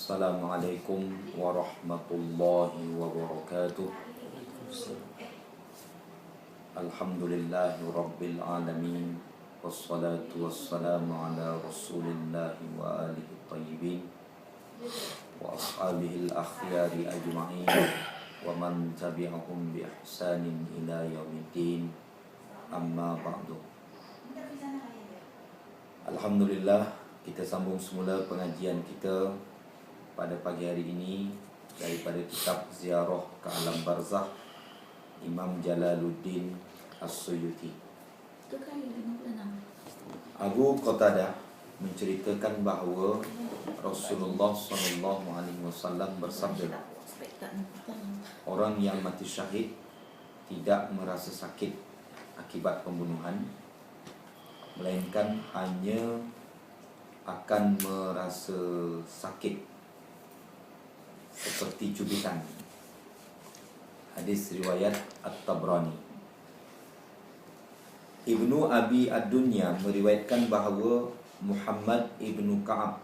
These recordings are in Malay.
Assalamualaikum warahmatullahi wabarakatuh. Alhamdulillahi rabbil alamin. Wassalatu wassalamu ala rasulillahi wa alihi tayyibin wa ashabihi al-akhyari ajma'in wa man tabi'ahum bi ihsanin ila yaumiddin. Amma ba'du. Alhamdulillah, kita sambung semula pengajian kita pada pagi hari ini daripada kitab Ziarah ke Alam Barzakh Imam Jalaluddin As-Suyuti. Abu Qatadah menceritakan bahawa Rasulullah SAW bersabda, orang yang mati syahid tidak merasa sakit akibat pembunuhan, melainkan hanya akan merasa sakit seperti cubitan. Hadis riwayat At-Tabrani. Ibnu Abi Ad-Dunya meriwayatkan bahawa Muhammad Ibnu Ka'ab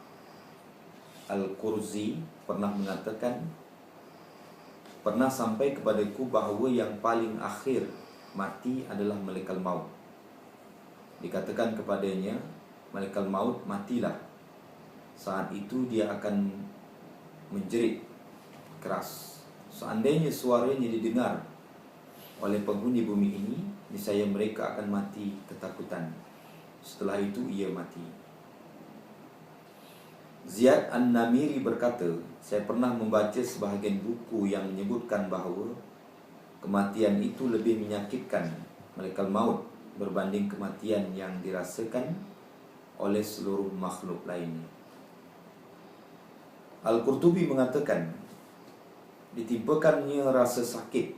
Al-Qurzi pernah mengatakan, pernah sampai kepadaku bahawa yang paling akhir mati adalah malaikat maut. Dikatakan kepadanya, malaikat maut, matilah. Saat itu dia akan menjerit keras. Seandainya suaranya didengar oleh penghuni bumi ini, niscaya mereka akan mati ketakutan. Setelah itu ia mati. Ziyad An-Namiri berkata, saya pernah membaca sebahagian buku yang menyebutkan bahawa kematian itu lebih menyakitkan, malaikat maut, berbanding kematian yang dirasakan oleh seluruh makhluk lainnya. Al-Qurtubi mengatakan, ditimpakannya rasa sakit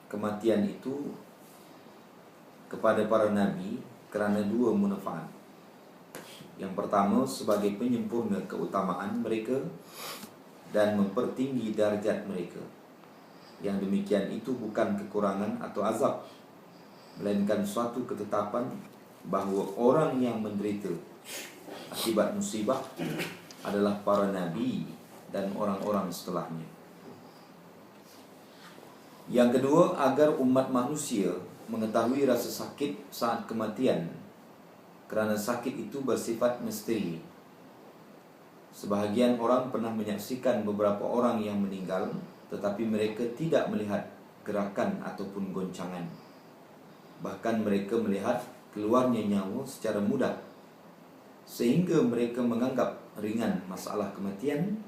kematian itu kepada para nabi kerana dua manfaat. Yang pertama, sebagai penyempurna keutamaan mereka dan mempertinggi darjat mereka. Yang demikian itu bukan kekurangan atau azab, melainkan suatu ketetapan bahawa orang yang menderita akibat musibah adalah para nabi dan orang-orang setelahnya. Yang kedua, agar umat manusia mengetahui rasa sakit saat kematian, kerana sakit itu bersifat misteri. Sebahagian orang pernah menyaksikan beberapa orang yang meninggal, tetapi mereka tidak melihat gerakan ataupun goncangan. Bahkan mereka melihat keluarnya nyawa secara mudah, sehingga mereka menganggap ringan masalah kematian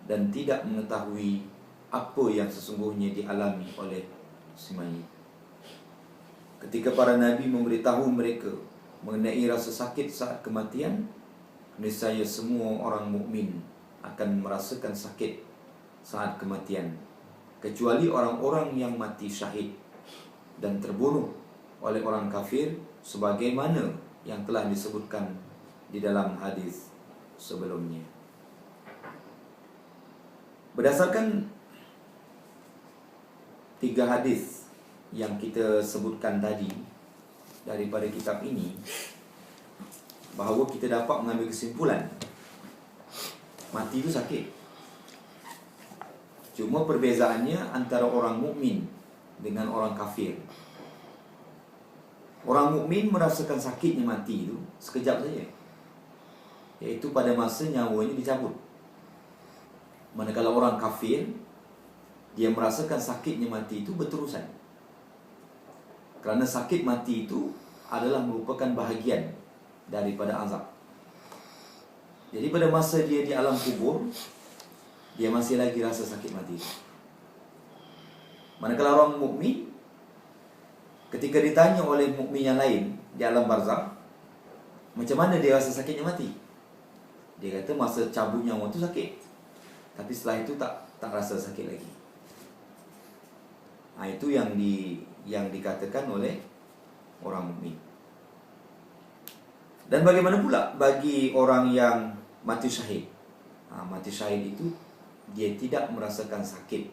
dan tidak mengetahui apa yang sesungguhnya dialami oleh si mayit. Ketika para nabi memberitahu mereka mengenai rasa sakit saat kematian, niscaya semua orang mukmin akan merasakan sakit saat kematian, kecuali orang-orang yang mati syahid dan terbunuh oleh orang kafir, sebagaimana yang telah disebutkan di dalam hadis sebelumnya. Berdasarkan 3 hadis yang kita sebutkan tadi daripada kitab ini, bahawa kita dapat mengambil kesimpulan mati itu sakit. Cuma perbezaannya antara orang mukmin dengan orang kafir. Orang mukmin merasakan sakitnya mati itu sekejap saja, iaitu pada masa nyawanya dicabut. Manakala orang kafir, dia merasakan sakitnya mati itu berterusan. Kerana sakit mati itu adalah merupakan bahagian daripada azab. Jadi pada masa dia di alam kubur, dia masih lagi rasa sakit mati. Manakala orang mukmin, ketika ditanya oleh mukmin yang lain di alam barzakh, macam mana dia rasa sakitnya mati, dia kata masa cabut nyawa itu sakit, tapi setelah itu tak rasa sakit lagi. Itu yang dikatakan oleh orang mukmin. Dan bagaimana pula bagi orang yang mati syahid? Mati syahid itu dia tidak merasakan sakit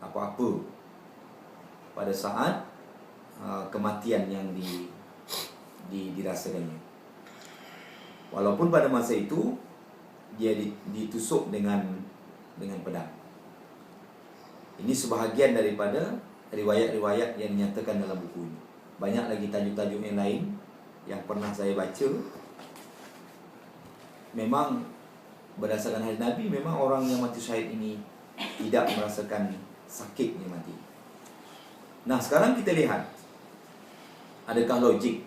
apa-apa pada saat kematian yang dirasakannya. Walaupun pada masa itu dia ditusuk dengan pedang. Ini sebahagian daripada riwayat-riwayat yang dinyatakan dalam buku ini. Banyak lagi tajuk-tajuk yang lain yang pernah saya baca. Memang berdasarkan hadis Nabi, memang orang yang mati syahid ini tidak merasakan sakitnya mati. Nah, sekarang kita lihat, adakah logik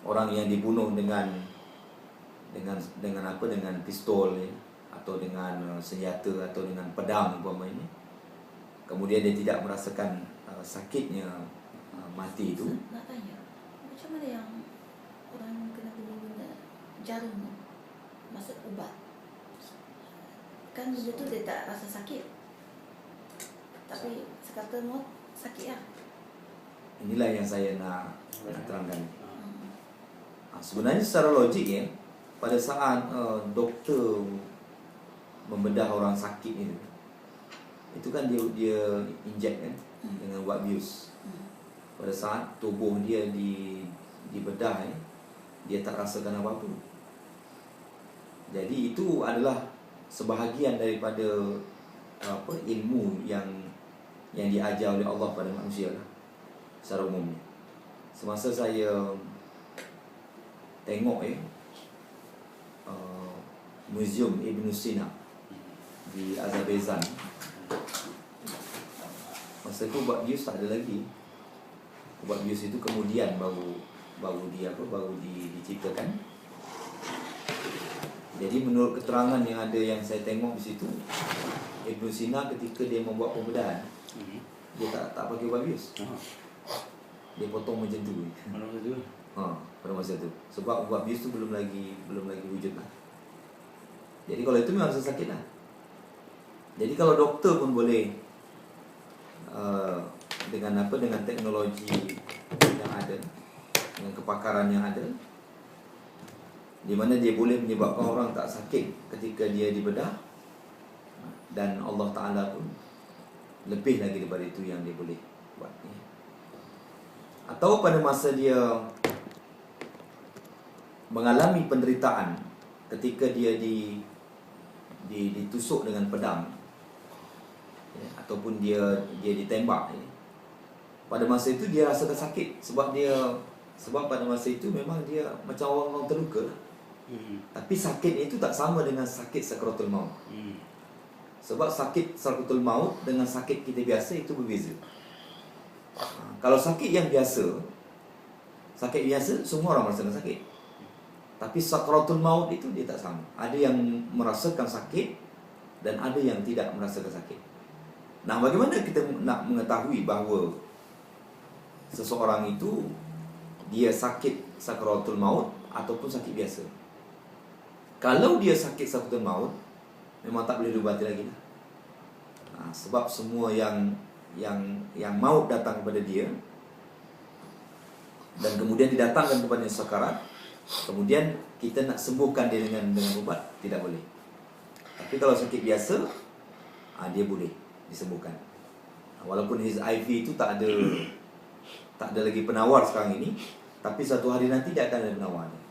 orang yang dibunuh dengan apa, dengan pistol ya, atau dengan senjata atau dengan pedang umpamanya, kemudian dia tidak merasakan sakitnya mati itu? Nak tanya, macam mana yang orang kena guna jarum tu, maksud ubat? Kan benda tu dia tak rasa sakit, tapi sekata maut sakit lah. Inilah yang saya nak terangkan. Sebenarnya secara logik ya, pada saat doktor membedah orang sakit itu kan dia inject kan dengan ubat bius. Pada saat tubuh dia dibedah dia tak rasakan apa-apa. Jadi itu adalah sebahagian daripada ilmu yang diajar oleh Allah pada manusia lah, secara umumnya. Semasa saya tengok Museum Ibn Sina di Azerbaijan, masa itu ubat bius tak ada lagi. Ubat bius itu kemudian baru diciptakan. Jadi menurut keterangan yang ada yang saya tengok di situ, Ibn Sina ketika dia membuat pembedahan, dia tak pakai ubat bius. Dia potong macam tu. Pada masa tu. Sebab ubat bius tu belum lagi wujud lah. Jadi kalau itu memang rasa sakit lah. Jadi kalau doktor pun boleh dengan teknologi yang ada, dengan kepakaran yang ada, di mana dia boleh menyebabkan orang tak sakit ketika dia dibedah, dan Allah Ta'ala pun lebih lagi daripada itu yang dia boleh buat. Atau pada masa dia mengalami penderitaan ketika dia ditusuk dengan pedang, ataupun dia ditembak, pada masa itu dia rasakan sakit sebab pada masa itu memang dia macam orang terluka. Tapi sakit itu tak sama dengan sakit sakaratul maut. Sebab sakit sakaratul maut dengan sakit kita biasa itu berbeza. Kalau sakit yang biasa, semua orang merasakan sakit. Tapi sakaratul maut itu dia tak sama. Ada yang merasakan sakit dan ada yang tidak merasakan sakit. Nah, bagaimana kita nak mengetahui bahawa seseorang itu dia sakit sakaratul maut ataupun sakit biasa? Kalau dia sakit sakaratul maut, memang tak boleh diubati lagi lah. Sebab semua yang maut datang kepada dia dan kemudian didatangkan kepada sakarat, kemudian kita nak sembuhkan dia dengan ubat, tidak boleh. Tapi kalau sakit biasa, dia boleh disembuhkan. Walaupun HIV itu tak ada lagi penawar sekarang ini, tapi satu hari nanti dia akan ada penawarnya.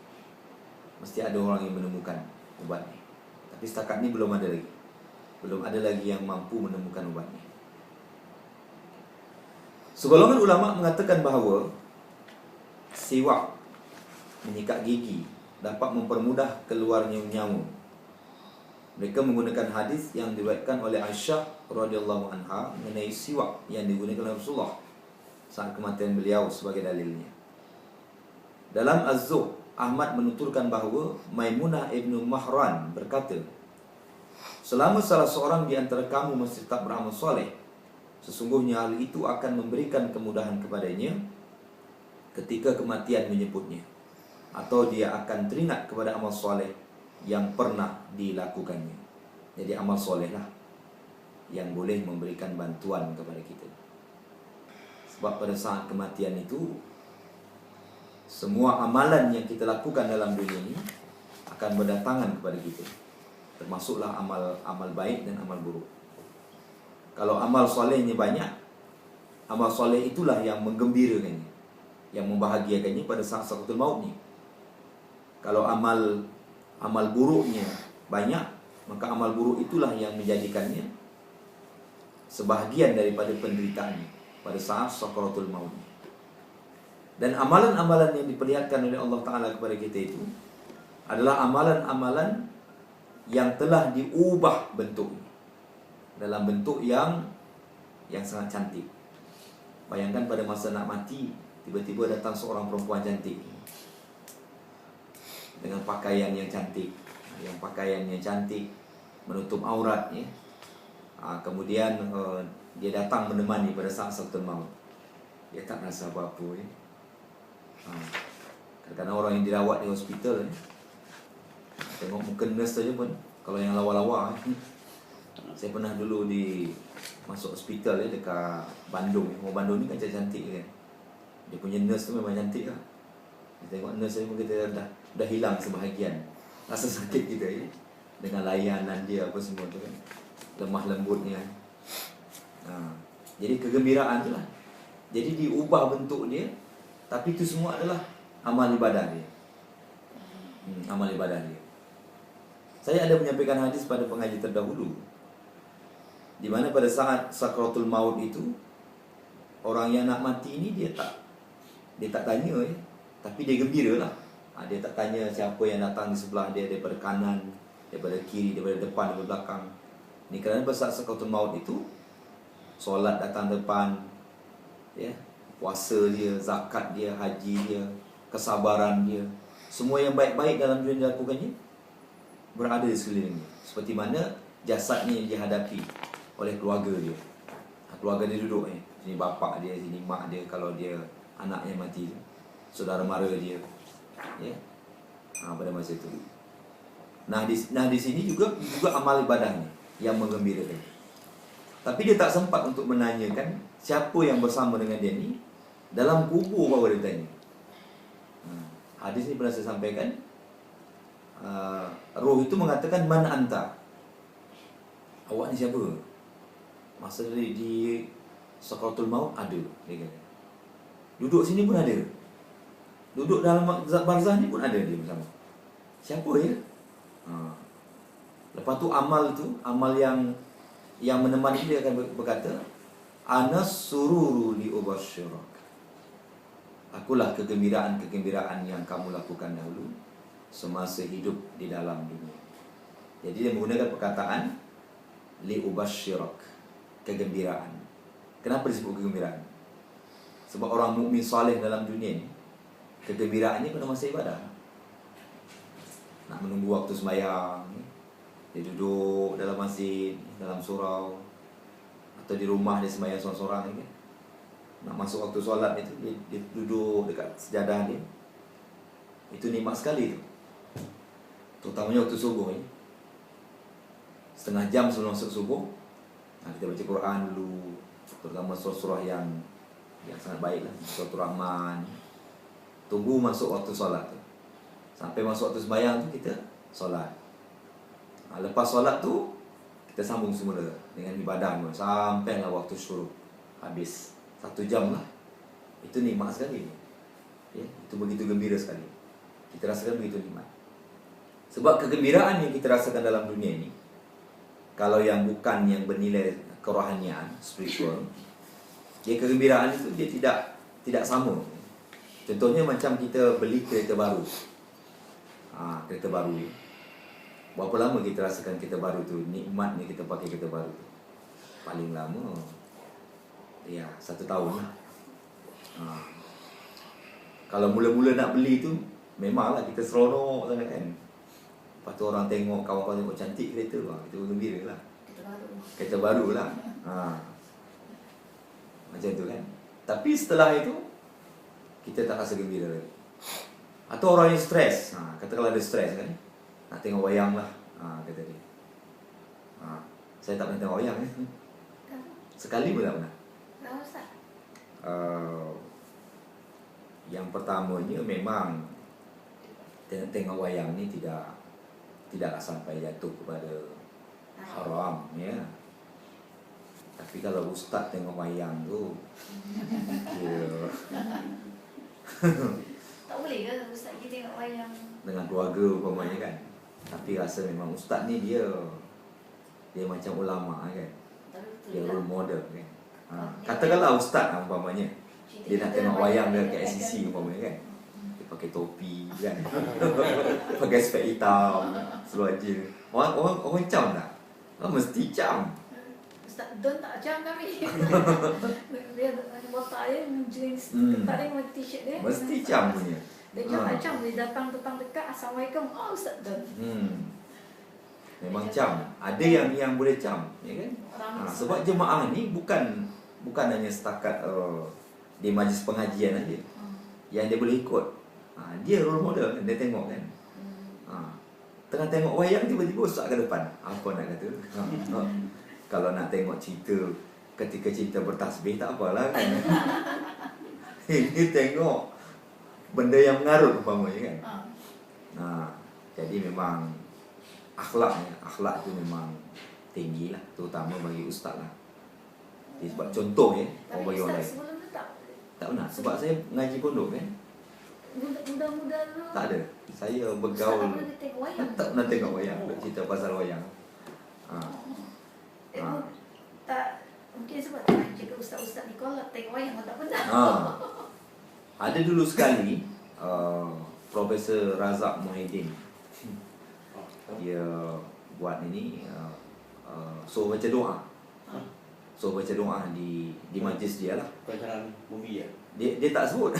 Mesti ada orang yang menemukan ubatnya. Tapi setakat ini belum ada lagi yang mampu menemukan ubatnya. Segolongan ulama mengatakan bahawa siwak, menyikat gigi, dapat mempermudah keluarnya nyawa. Mereka menggunakan hadis yang diriwayatkan oleh Aisyah radhiyallahu anha mengenai siwak yang digunakan oleh Rasulullah saat kematian beliau sebagai dalilnya. Dalam Az-Zuhd, Ahmad menuturkan bahawa Maimunah ibnu Mahran berkata, selama salah seorang di antara kamu masih tetap beramal soleh, sesungguhnya hal itu akan memberikan kemudahan kepadanya ketika kematian menyebutnya, atau dia akan teringat kepada amal soleh yang pernah dilakukannya. Jadi amal soleh lah yang boleh memberikan bantuan kepada kita. Sebab pada saat kematian itu, semua amalan yang kita lakukan dalam dunia ini akan berdatangan kepada kita, termasuklah amal baik dan amal buruk. Kalau amal solehnya banyak, amal soleh itulah yang menggembirakannya, yang membahagiakannya pada saat sakaratul maut ni. Kalau amal buruknya banyak, maka amal buruk itulah yang menjadikannya sebahagian daripada penderitaannya pada saat sakaratul maut. Dan amalan-amalan yang diperlihatkan oleh Allah Ta'ala kepada kita itu adalah amalan-amalan yang telah diubah bentuknya dalam bentuk yang sangat cantik. Bayangkan pada masa nak mati, tiba-tiba datang seorang perempuan cantik dengan pakaian yang cantik, yang pakaiannya cantik menutup auratnya. Kemudian dia datang menemani pada saat sakaratul maut. Dia tak rasa apa-apa ya. Kadang-kadang orang yang dirawat di hospital tengok muka nurse saja pun, kalau yang lawa-lawa saya pernah dulu masuk hospital dekat Bandung. Orang Bandung ni kan cantik kan. Dia punya nurse tu memang cantik lah. Kita tengok nurse ni pun kita dah hilang sebahagian rasa sakit kita ya, dengan layanan dia apa semua tu kan, lemah lembutnya. Jadi kegembiraan tu lah. Jadi diubah bentuk dia, tapi itu semua adalah amal ibadah dia. Amal ibadah dia. Saya ada menyampaikan hadis pada pengaji terdahulu, di mana pada saat sakaratul maut itu, orang yang nak mati ini dia tak tanya ya, tapi dia gembira lah. Dia tak tanya siapa yang datang di sebelah dia, daripada kanan, daripada kiri, daripada depan, daripada belakang. Ini kerana pada saat sakaratul maut itu, solat datang depan ya, puasa dia, zakat dia, haji dia, kesabaran dia, semua yang baik-baik dalam dunia dilakukannya berada di sekelilingnya. Seperti mana jasadnya yang dihadapi oleh keluarga dia. Keluarga dia duduk sini bapa dia, sini mak dia kalau dia anak yang mati, saudara mara dia ya. Pada masa itu. Nah di sini juga amal ibadahnya yang menggembirakan. Tapi dia tak sempat untuk menanyakan siapa yang bersama dengan dia ni dalam kubur, baru dia tanya. Hadis ni pernah saya sampaikan. Roh itu mengatakan, man anta, awak ni siapa? Masa di sakaratul maut ada, dia kata. Duduk sini pun ada, duduk dalam barzah ni pun ada dia bersama. Siapa ya? Lepas tu amal yang menemani dia akan berkata, anas sururu li ubasyirak, akulah kegembiraan yang kamu lakukan dahulu semasa hidup di dalam dunia. Jadi dia menggunakan perkataan li ubasyirak, kegembiraan. Kenapa disebut kegembiraan? Sebab orang mukmin soleh dalam dunia ni, kegembiraannya pada masa ibadah. Nak menunggu waktu sembahyang, dia duduk dalam masjid, dalam surau, atau di rumah dia sembahyang seorang-seorang kan. Nak masuk waktu solat itu, dia duduk dekat sejadah dia. Itu nikmat sekali tu. Terutamanya waktu subuh ni. Setengah jam sebelum masuk subuh, kita baca Quran dulu, terutama surah-surah yang sangat baik lah, surah Rahman. Tunggu masuk waktu solat tu. Sampai masuk waktu sembahyang tu kita solat. Lepas solat tu kita sambung semula dengan ibadah sampailah waktu syuruk habis 1 jam lah. Itu nikmat sekali ya, itu begitu gembira sekali. Kita rasakan begitu nikmat. Sebab kegembiraan yang kita rasakan dalam dunia ini, kalau yang bukan yang bernilai kerohanian, spiritual, dia kegembiraan itu dia tidak sama. Contohnya macam kita beli kereta baru. Kereta baru ni, berapa lama kita rasakan kereta baru tu, nikmatnya kita pakai kereta baru tu? Paling lama ya 1 tahun lah. Kalau mula-mula nak beli tu, memanglah kita seronok sangat kan. Lepas tu orang tengok, kawan-kawan tengok cantik kereta tu, kita gembira lah. Kereta baru lah. Macam tu kan. Tapi setelah itu kita tak rasa gembira lagi. Atau orang yang stres, katakanlah ada stres kan, nak tengok wayang lah, kata dia. Saya tak pernah tengok wayang kan. Sekali pun tak pernah. Yang pertamanya memang tengok wayang ni tidak sampai jatuh kepada haram ya. Tapi kalau ustaz tengok wayang tu tak boleh ke ustaz kita tengok wayang dengan keluarga umpamanya kan. Tapi rasa memang ustaz ni dia macam ulama kan. Tapi betul Dia juga. role model kan. Katakanlah ustaz umpamanya dia nak tengok wayang dia kat SCC umpamanya kan. Dia pakai topi kan. Pakai spek hitam, seluar jeans. Orang cam tak? Mesti cam. Ustaz Don tak macam kami. Dia ada botak dia, jeans ketat dia, t-shirt dia. Mesti cam punya. Dia macam dia datang dekat, Assalamualaikum. Oh, Ustaz Don. Memang cam. Ada yang boleh cam, ya kan? Sebab jemaah ni bukan hanya setakat di majlis pengajian aja. Yang dia boleh ikut. Dia role model kan, dia tengok kan. Tengah tengok wayang tiba-tiba ustaz ke depan. Apa nak kata? Kalau nak tengok cerita ketika cerita bertasbih tak apalah kan. Ini tengok benda yang mengarut umpamanya kan. Jadi memang akhlak tu memang tinggi lah, terutama bagi ustaz lah. Sebab contoh Tapi bagi orang Ustaz lain. sebelum tu tak pernah, sebab saya ngaji pondok kan. Muda-muda dulu. Tak ada. Saya Ustaz bergaul. tak pernah tengok wayang. Tak pernah tengok wayang, cerita pasal wayang. Tak, mungkin sebab tak nak cakap ustaz-ustaz ni kalau tengok wayang tak pernah. Ada dulu sekali Profesor Razak Muhyiddin. Dia buat ini so baca doa. So baca doa di majlis dia lah. Perancangan movie ya? Dia tak sebut.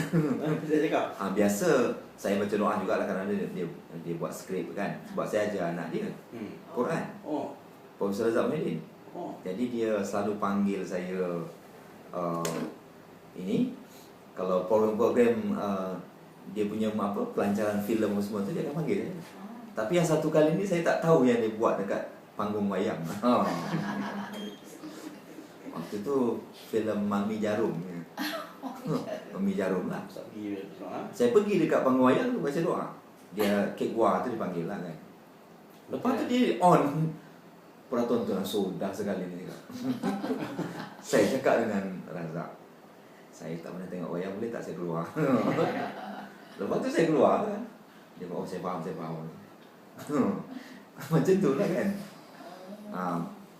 Saya cakap. Biasa saya baca doa jugalah kerana dia buat skrip kan. Sebab saya ajar anak dia Quran. Profesor Razak Muhyiddin. Jadi dia selalu panggil saya ini kalau program-program dia punya pelancaran filem semua tu dia akan panggil. Tapi yang satu kali ni saya tak tahu yang dia buat dekat panggung wayang. Waktu tu filem Mami Jarum. Mami Jarum lah. Saya pergi dekat panggung wayang tu baca doa. Dia Kek Gua tu dipanggil lah kan. Lepas tu dia on peraturan sudah sekali ni. Saya cakap dengan Razak, saya tak pernah tengok wayang, boleh tak saya keluar? Lepas tu saya keluar kan. Dia kata, saya faham. Macam tu lah kan.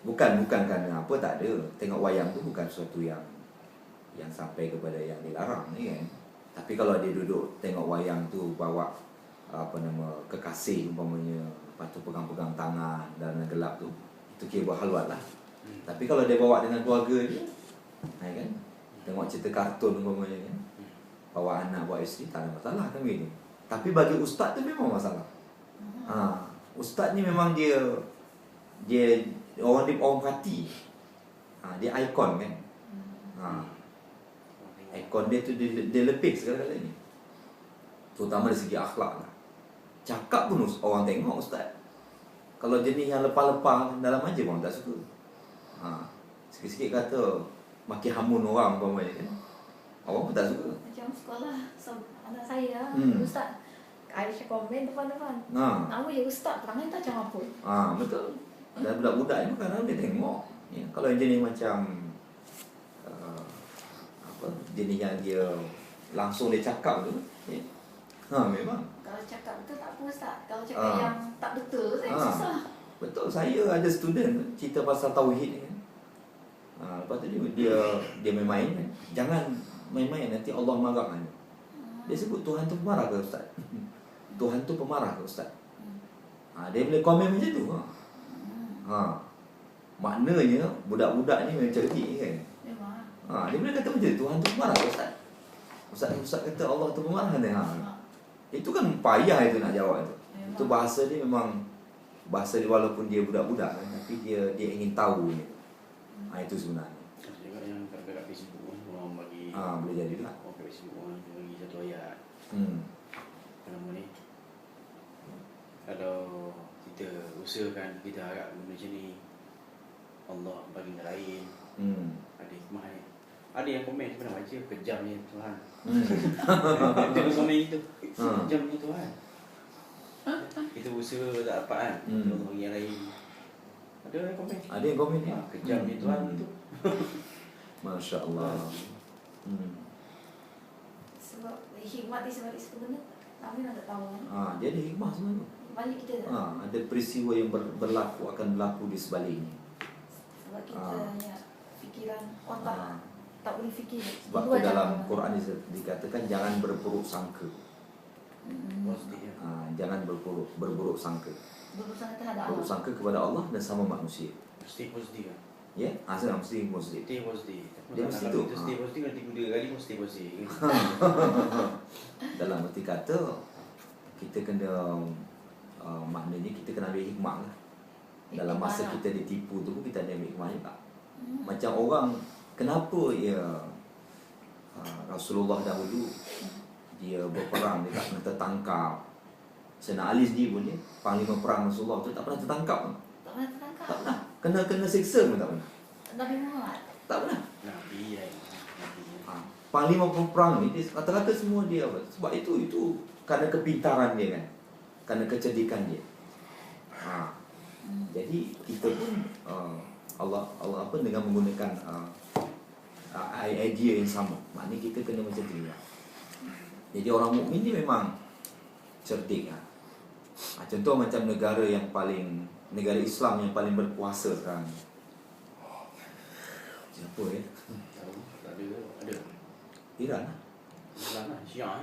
Bukan kerana apa, tak ada. Tengok wayang tu bukan sesuatu yang sampai kepada yang dilarang ni kan. Tapi kalau dia duduk tengok wayang tu bawa kekasih umpamanya, lepas tu pegang-pegang tangan dalam gelap tu, itu kira buat halwat lah. Tapi kalau dia bawa dengan keluarga dia, kan, tengok cerita kartun umpamanya kan, bawa anak, bawa isteri, tak ada masalah kan begini. Tapi bagi ustaz tu memang masalah. Ustaz ni memang dia orang hati. Dia ikon kan. Ikon dia tu dia lepis segala-galanya. Terutama dari segi akhlak lah. Cakap pun orang tengok ustaz. Kalau jenis yang lepas-lepas dalam majlis orang tak suka. Sikit-sikit kata maki hamun orang umpamanya kan. Orang pun tak suka. Macam sekolah anak saya, ustaz Aisyah komen depan-depan. Nama je ustaz, perangai tak macam apa. Betul. Dan budak-budak ni kadang dia tengok. Kalau jenis macam jenis yang dia langsung dia cakap tu, memang. Kalau cakap betul tak apa ustaz. Kalau cakap yang tak betul, saya susah. Betul, saya ada student cerita pasal tauhid ni kan. Lepas tu dia main-main kan. Jangan main-main, nanti Allah marah kan. Dia sebut Tuhan tu pemarah ke ustaz? Tuhan tu pemarah ke ustaz? Dia boleh komen macam tu. Maknanya budak-budak ni memang cerdik kan. Dia boleh kata macam tu, Tuhan tu pemarah ke ustaz? Ustaz kata Allah tu pemarah kan. Itu kan payah itu nak jawab tu. Itu bahasa dia memang bahasa dia, walaupun dia budak-budak kan, tapi dia ingin tahu ni. Itu sebenarnya. Juga yang kat Facebook orang bagi boleh jadi lah. Kat Facebook orang bagi satu ayat. Apa nama ni? Kalau kita usahakan, kita harap benda macam ni, Allah bagi yang lain. Ada hikmah ni. Ada yang komen saya pernah baca, kejamnya Tuhan. Dia komen gitu. Kejamnya Tuhan. Kita usaha tak dapat kan. Allah bagi yang lain. Ada yang komen. Ada yang komen ya. Kejamnya Tuhan tu. Masya Allah. Sebab hikmat di sebalik sebenarnya kami nak tahu kan. Dia ada hikmah sebenarnya. balik kita dah. Ada peristiwa yang berlaku, akan berlaku di sebaliknya. Sebab kita ya, fikiran otak tak boleh fikir. Sebab tu dalam Quran dikatakan jangan berburuk sangka. Positif ya. Jangan berburuk sangka. Berburuk sangka terhadap Buruk Allah. sangka kepada Allah dan sama manusia. Mesti positif kan. Ya, asal mesti positif. Mesti positif. Dia mesti tu. Mesti positif nanti 3 kali mesti positif. Dalam arti kata kita kena maknanya kita kena ambil hikmah lah. Dalam masa kita ditipu tu pun kita ada ambil hikmah juga. Macam orang, kenapa Rasulullah dahulu dia berperang, dia tak pernah tertangkap. Sayyidina Ali sendiri pun dia panglima perang Rasulullah tu tak pernah tertangkap. Tak pernah tertangkap. Tak pernah. Kena siksa pun tak pernah. Nabi Muhammad. Tak pernah. Nabi ya. Panglima perang ni dia kata-kata semua dia apa? Sebab itu kerana kepintaran dia kan. Kerana kecerdikan dia. Jadi kita pun Allah apa dengan menggunakan idea yang sama. Maknanya kita kena macam tu lah. Jadi orang mukmin ni memang cerdik lah. Contoh macam negara Islam yang paling berkuasa sekarang. Siapa ya? Tak ada. Iran lah. Islam lah, Syiah.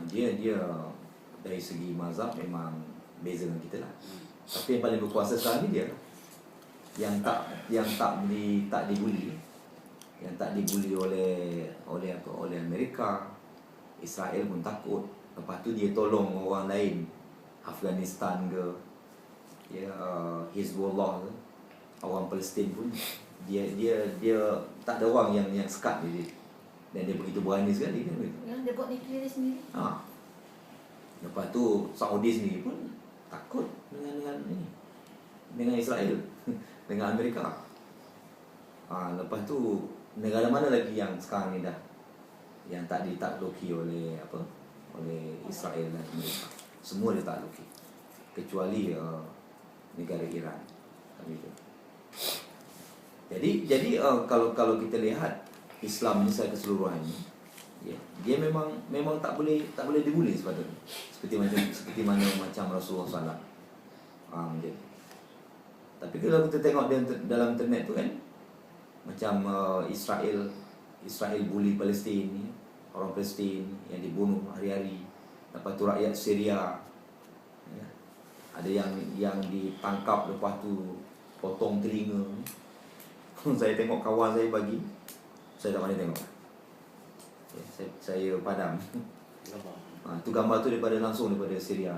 Dia dari segi mazhab memang beza dengan kita lah. Tapi yang paling berkuasa sekarang ni dia lah. Yang tak dibuli. Yang tak dibuli oleh Amerika. Israel pun takut. Lepas tu dia tolong orang lain, Afghanistan ke, Hizbullah ke, orang Palestin pun dia tak ada orang yang sekat dia. Dan dia begitu berani sekali kan. Dia buat nuklear dia sendiri. Lepas tu Saudi sendiri pun takut dengan Israel, dengan Amerika. Lepas tu negara mana lagi yang sekarang ni dah yang tak ditakluki oleh Israel dan Amerika. Semua ditakluki kecuali negara Iran. Jadi kalau kita lihat Islam ni secara keseluruhannya, dia memang tak boleh dibuli sepatutnya. Seperti mana macam Rasulullah SAW. Tapi kalau kita tengok dalam internet tu kan, macam Israel bully Palestin ni, orang Palestin yang dibunuh hari-hari. Lepas tu rakyat Syria, ada yang ditangkap, lepas tu potong telinga. Saya tengok kawan saya bagi, saya tak pandai tengok. Saya padam. Tu gambar tu langsung daripada Syria.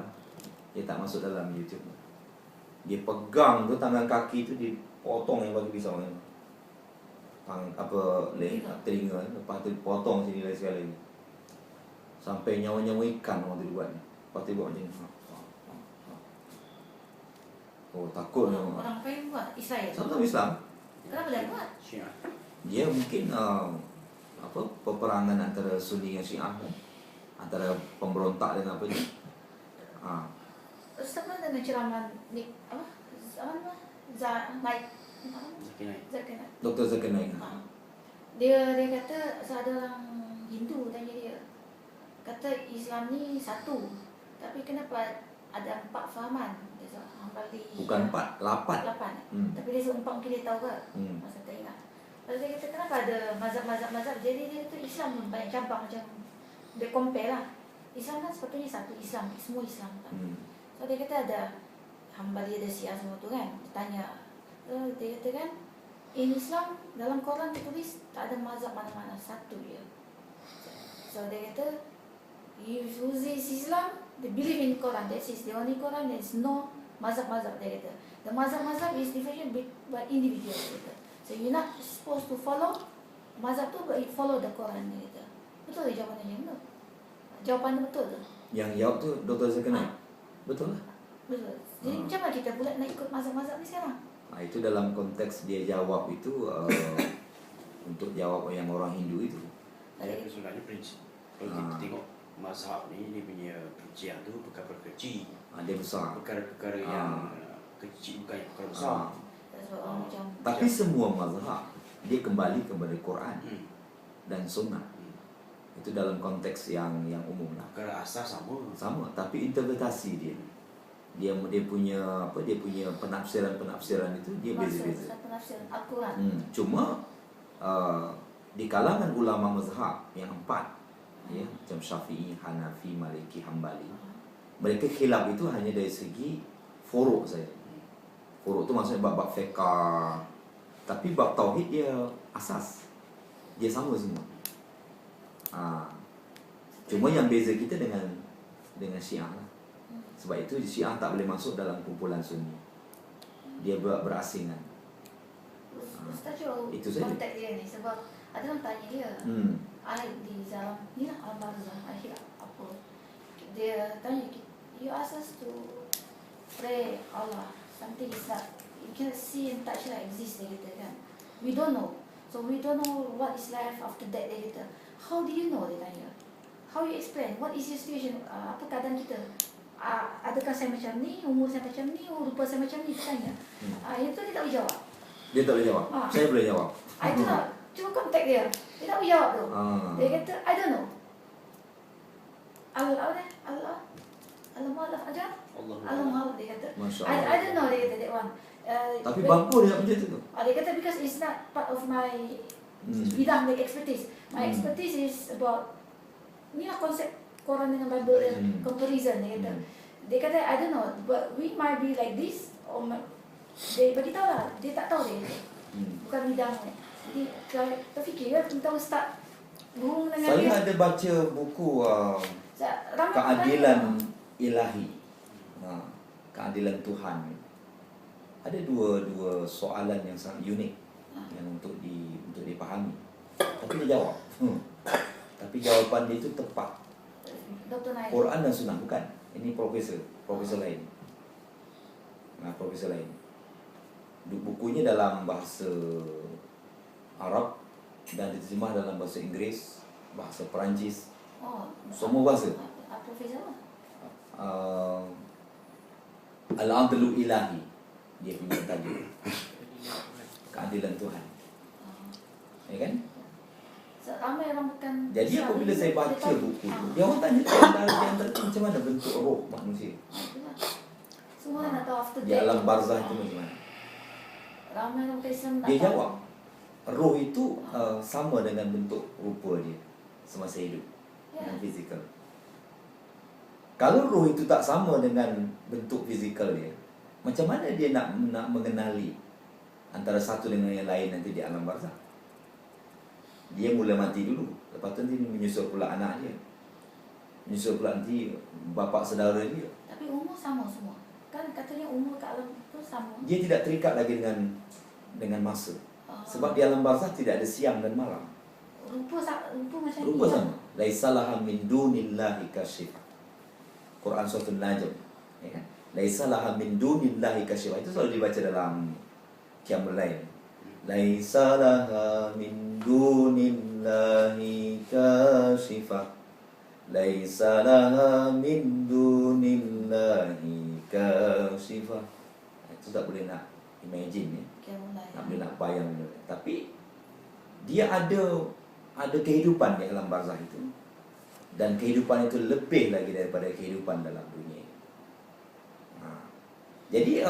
Dia tak masuk dalam YouTube. Dia pegang tu tangan kaki tu, dipotong yang bagi pisau ni. Telinga, lepas tu potong sini lagi sekali. Sampai nyawa-nyawa ikan orang tu buat. Lepas tu buat macam ni. Takut memang. Orang apa yang buat? Israel. Sama-sama Islam. Kenapa dia buat? Syiah. Dia mungkin peperangan antara Sunni dengan Syiah kan? Antara pemberontak dengan apa ni. Ustaz mana dengan ceramah ni apa? Zakir Naik. Dr. Zakir Naik. Dia kata ada orang Hindu tanya dia. Kata Islam ni satu. Tapi kenapa ada 4 fahaman? Dia Hambali. Bukan 4, 8. 8. Tapi dia sebut 4 mungkin dia tahu ke? Masa tak ingat. Lalu dia kata kenapa ada mazhab. Jadi dia tu Islam pun banyak cabang macam dia compare lah. Islam kan sepatutnya satu Islam, semua Islam kan. So dia kata ada Hambali, ada Syiah semua tu kan. Dia tanya. Dia kata kan in Islam dalam Quran ditulis tak ada mazhab mana-mana, satu je. So dia kata who is Islam, they believe in Quran, that is the only Quran, there is no mazhab. Dia kata the mazhab is different by individual. Dia kata so you're not supposed to follow mazhab tu, but you follow the Quran. Dia kata betul ke jawapannya? Betul. Jawapannya betul tu. Yang jawab tu Dr. Zakir Naik. Betul lah. Betul. Jadi macam mana kita pula nak ikut mazhab ni sekarang? Itu dalam konteks dia jawab itu untuk jawab yang orang Hindu itu. Tapi sebenarnya prinsip kalau kita tengok mazhab ni, dia punya perincian tu perkara-perkara kecil. Dia besar. Perkara-perkara yang kecil, bukan yang perkara besar. Tapi semua mazhab dia kembali kepada Quran dan Sunnah. Itu dalam konteks yang umum lah. Perkara asas sama. Tapi interpretasi dia dia punya apa, dia punya penafsiran itu dia beza-beza. Penafsiran Al-Quran. Cuma di kalangan ulama mazhab yang 4, ya, macam Syafi'i, Hanafi, Maliki, Hambali, mereka khilaf itu hanya dari segi furuk saja. Furuk itu maksudnya bab-bab fiqh, tapi bab tauhid dia asas, dia sama semua. Cuma yang beza kita dengan Syiah lah. Sebab itu Syiah tak boleh masuk dalam kumpulan Sunni, dia berasingan. Ustaz jauh Itu saja. kontak dia ni sebab ada orang tanya dia, di dalam ni lah Al-Barzah akhir apa, dia tanya, you ask us to pray Allah, something is not, you cannot see and touch lah exist, dia kata kan, we don't know, so we don't know what is life after that, dia kata, how do you know, dia tanya, how you explain, what is your situation, apa keadaan kita, adakah saya macam ni, umur saya macam ni, rupa saya macam ni, dia tanya. Itu dia tak boleh jawab. Dia tak boleh jawab. Saya boleh jawab. Itu lah, cuba kontak dia tak boleh jawab tu. Dia kata, I don't know. Allah aja. Allah dia kata. I don't know, dia kata that one. Tapi bangku dia macam tu. Dia kata because it's not part of my bidang, like expertise. My expertise is about ni lah konsep Quran dengan Bible dan comparison, dia kata. Dia kata I don't know, but we might be like this, or dia bagi tahu lah, dia tak tahu, dia kata. Bukan bidang ni. Jadi terfikir kan, kita start berhubung dengan saya dia. Saya ada baca buku Keadilan Ilahi, Keadilan Tuhan. Ada dua soalan yang sangat unik yang untuk dipahami. Tapi dia jawab. Tapi jawapan dia itu tepat. Quran dan Sunnah, bukan. Ini profesor lain. Profesor lain. Bukunya dalam bahasa Arab dan diterjemah dalam bahasa Inggeris, bahasa Perancis, semua bahasa. Profesor Al-Adlu Ilahi, dia punya tajuk. Keadilan Tuhan. Ya kan? Ramai orang bukan. Jadi apabila saya baca buku tu, dia orang tanya macam mana bentuk roh manusia. Semua nak tahu after di alam barzah itu macam mana. Ramai orang Islam nak Dia tahu. jawab, roh itu sama dengan bentuk rupa dia semasa hidup, dengan fizikal. Kalau roh itu tak sama dengan bentuk fizikal dia, macam mana dia nak mengenali antara satu dengan yang lain nanti di alam barzah? Dia mula mati dulu, lepas tu nanti menyusul pula anak dia, menyusul pula nanti bapa saudara dia. Tapi umur sama semua. Kan katanya umur kat alam itu sama. Dia tidak terikat lagi dengan masa. Sebab di alam barzah tidak ada siang dan malam. Rupa macam Rupa ni. sama. Laisalaha min dunillahi kasyifah. Quran surah An-Najm, ya kan? Laisalaha min dunillahi kasyifah. Itu selalu dibaca dalam Qiyamul Lail. Laisalaha min dunillahi kasyifah. Laisalaha min dunillahi kasyifah. Itu tak boleh nak imagine, ya. Tak boleh nak bayang. Tapi dia ada kehidupan di alam barzah itu, dan kehidupan itu lebih lagi daripada kehidupan dalam dunia. Jadi